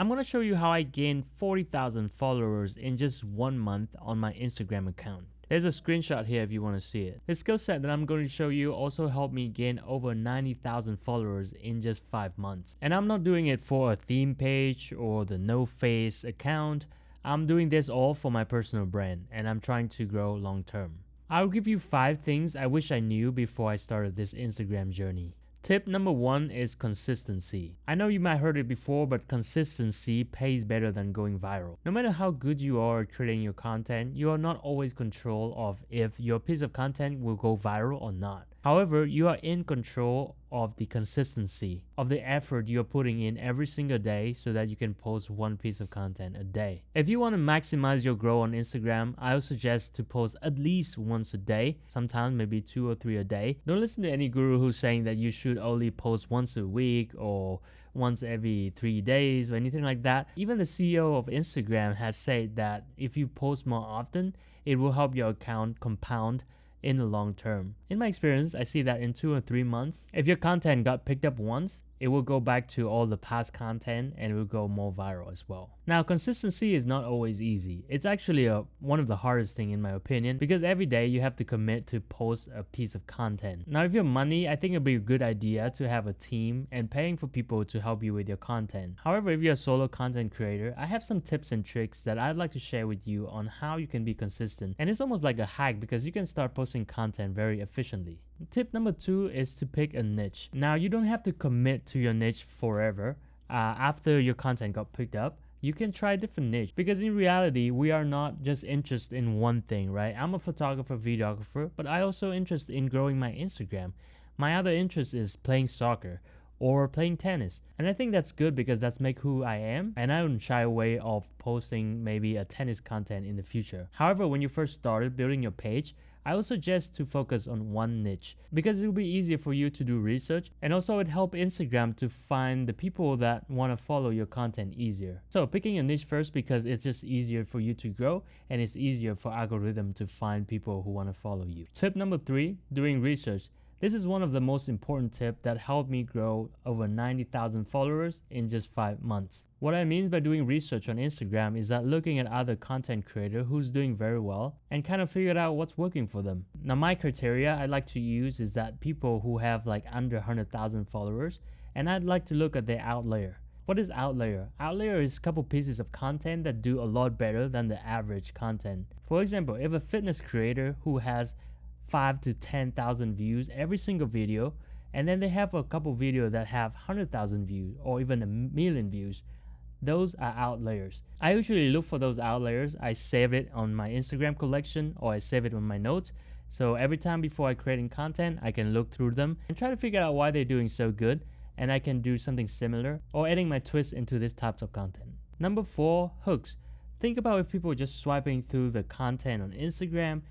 I'm going to show you how I gained 40,000 followers in just 1 month on my Instagram account. There's a screenshot here if you want to see it. The skill set that I'm going to show you also helped me gain over 90,000 followers in just 5 months. And I'm not doing it for a theme page or the no face account. I'm doing this all for my personal brand, and I'm trying to grow long term. I'll give you 5 things I wish I knew before I started this Instagram journey. Tip number 1 is consistency. I know you might have heard it before, but consistency pays better than going viral. No matter how good you are at creating your content, you are not always in control of if your piece of content will go viral or not. However, you are in control of the consistency of the effort you're putting in every single day so that you can post one piece of content a day. If you want to maximize your growth on Instagram, I would suggest to post at least once a day, sometimes maybe 2 or 3 a day. Don't listen to any guru who's saying that you should only post once a week or once every 3 days or anything like that. Even the CEO of Instagram has said that if you post more often, it will help your account compound in the long term. In my experience, I see that in 2 or 3 months, if your content got picked up once, it will go back to all the past content and it will go more viral as well. Now, consistency is not always easy. It's actually one of the hardest thing in my opinion, because every day you have to commit to post a piece of content. Now, if you have money, I think it'd be a good idea to have a team and paying for people to help you with your content. However, if you're a solo content creator, I have some tips and tricks that I'd like to share with you on how you can be consistent. And it's almost like a hack because you can start posting content very efficiently. Tip number 2 is to pick a niche. Now, you don't have to commit to your niche forever. After your content got picked up, you can try a different niche, because in reality, we are not just interested in one thing, right? I'm a photographer, videographer, but I also interested in growing my Instagram. My other interest is playing soccer or playing tennis. And I think that's good because that's make who I am, and I wouldn't shy away of posting maybe a tennis content in the future. However, when you first started building your page, I would suggest to focus on one niche because it will be easier for you to do research, and also it helps Instagram to find the people that want to follow your content easier. So picking a niche first because it's just easier for you to grow, and it's easier for algorithm to find people who want to follow you. Tip number 3, doing research. This is one of the most important tips that helped me grow over 90,000 followers in just 5 months. What I mean by doing research on Instagram is that looking at other content creators who's doing very well and kind of figured out what's working for them. Now, my criteria I like to use is that people who have like under 100,000 followers, and I'd like to look at their outlier. What is outlier? Outlier is a couple pieces of content that do a lot better than the average content. For example, if a fitness creator who has 5 to 10,000 views every single video, and then they have a couple videos that have 100,000 views or even 1,000,000 views, those are outliers. I usually look for those outliers. I save it on my Instagram collection or I save it on my notes. So every time before I creating content, I can look through them and try to figure out why they're doing so good, and I can do something similar or adding my twist into this types of content. Number 4, hooks. Think about if people are just swiping through the content on Instagram,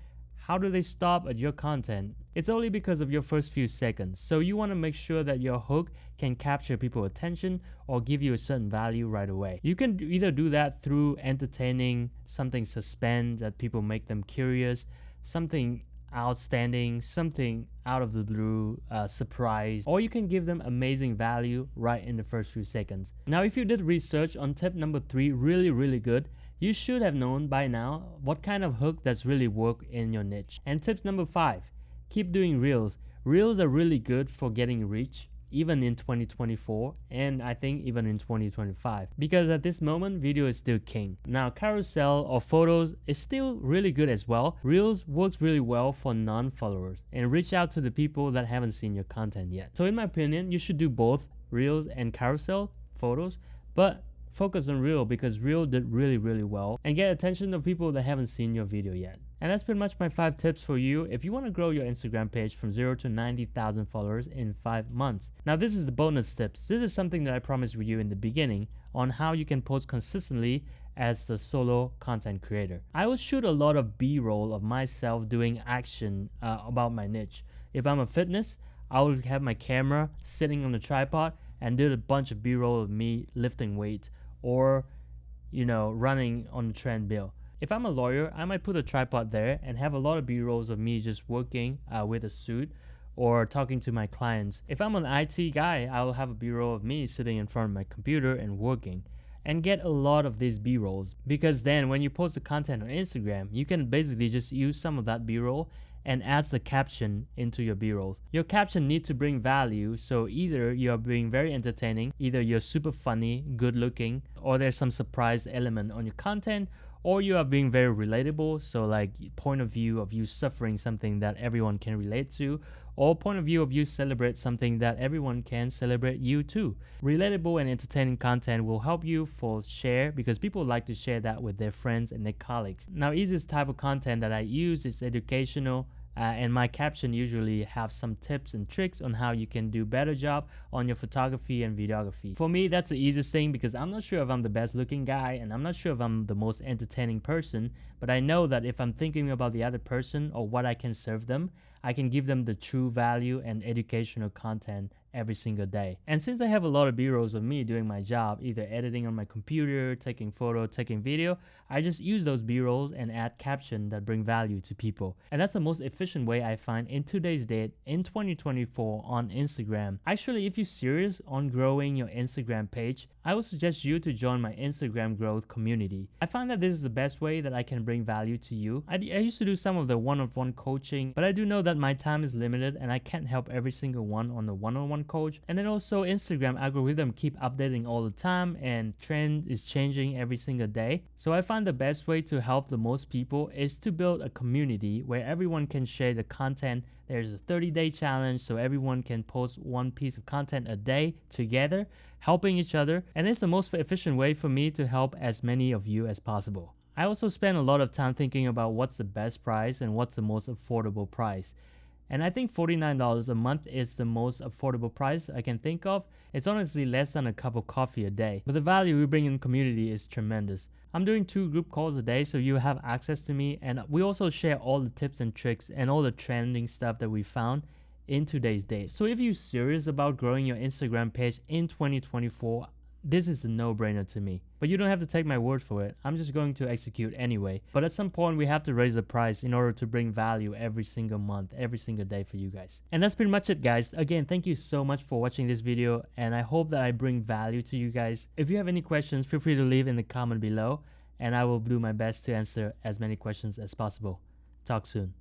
how do they stop at your content? It's only because of your first few seconds. So you want to make sure that your hook can capture people's attention or give you a certain value right away. You can either do that through entertaining, something suspend that people make them curious, something outstanding, something out of the blue, surprise, or you can give them amazing value right in the first few seconds. Now, if you did research on tip number 3 really good, you should have known by now what kind of hook that's really work in your niche. And tip number 5, keep doing reels. Reels are really good for getting reach, even in 2024, and I think even in 2025, because at this moment, video is still king. Now, carousel or photos is still really good as well. Reels works really well for non-followers and reach out to the people that haven't seen your content yet. So in my opinion, you should do both reels and carousel photos, but focus on reel because reel did really well and get attention of people that haven't seen your video yet. And that's pretty much my 5 tips for you if you want to grow your Instagram page from 0 to 90,000 followers in 5 months. Now, this is the bonus tips. This is something that I promised you in the beginning on how you can post consistently as a solo content creator. I will shoot a lot of B-roll of myself doing action about my niche. If I'm a fitness, I will have my camera sitting on the tripod and do a bunch of B-roll of me lifting weights or running on the treadmill. If I'm a lawyer, I might put a tripod there and have a lot of B-rolls of me just working with a suit or talking to my clients. If I'm an IT guy, I will have a B-roll of me sitting in front of my computer and working. and get a lot of these b-rolls, because then when you post the content on Instagram, you can basically just use some of that b-roll and adds the caption into your b-roll. Your caption needs to bring value, so either you're being very entertaining, either you're super funny, good looking, or there's some surprise element on your content, or you are being very relatable, so like point of view of you suffering something that everyone can relate to, or point of view of you celebrate something that everyone can celebrate you too. Relatable and entertaining content will help you for share, because people like to share that with their friends and their colleagues. Now, easiest type of content that I use is educational, and my caption usually have some tips and tricks on how you can do better job on your photography and videography. For me, that's the easiest thing, because I'm not sure if I'm the best looking guy, and I'm not sure if I'm the most entertaining person, but I know that if I'm thinking about the other person or what I can serve them, I can give them the true value and educational content every single day. And since I have a lot of b-rolls of me doing my job, either editing on my computer, taking photo, taking video, I just use those b-rolls and add caption that bring value to people. And that's the most efficient way I find in today's date in 2024 on Instagram. Actually, if you're serious on growing your Instagram page, I would suggest you to join my Instagram growth community. I find that this is the best way that I can bring value to you. I used to do some of the one-on-one coaching, but I do know that my time is limited and I can't help every single one on the one-on-one coach. And then also Instagram algorithm keep updating all the time, and trend is changing every single day. So I find the best way to help the most people is to build a community where everyone can share the content. There's a 30-day challenge, so everyone can post one piece of content a day together, helping each other. And it's the most efficient way for me to help as many of you as possible. I also spend a lot of time thinking about what's the best price and what's the most affordable price. And I think $49 a month is the most affordable price I can think of. It's honestly less than a cup of coffee a day, but the value we bring in the community is tremendous. I'm doing 2 group calls a day, so you have access to me, and we also share all the tips and tricks and all the trending stuff that we found in today's date. So if you're serious about growing your Instagram page in 2024, this is a no-brainer to me. But you don't have to take my word for it. I'm just going to execute anyway. But at some point, we have to raise the price in order to bring value every single month, every single day for you guys. And that's pretty much it, guys. Again, thank you so much for watching this video, and I hope that I bring value to you guys. If you have any questions, feel free to leave in the comment below, and I will do my best to answer as many questions as possible. Talk soon.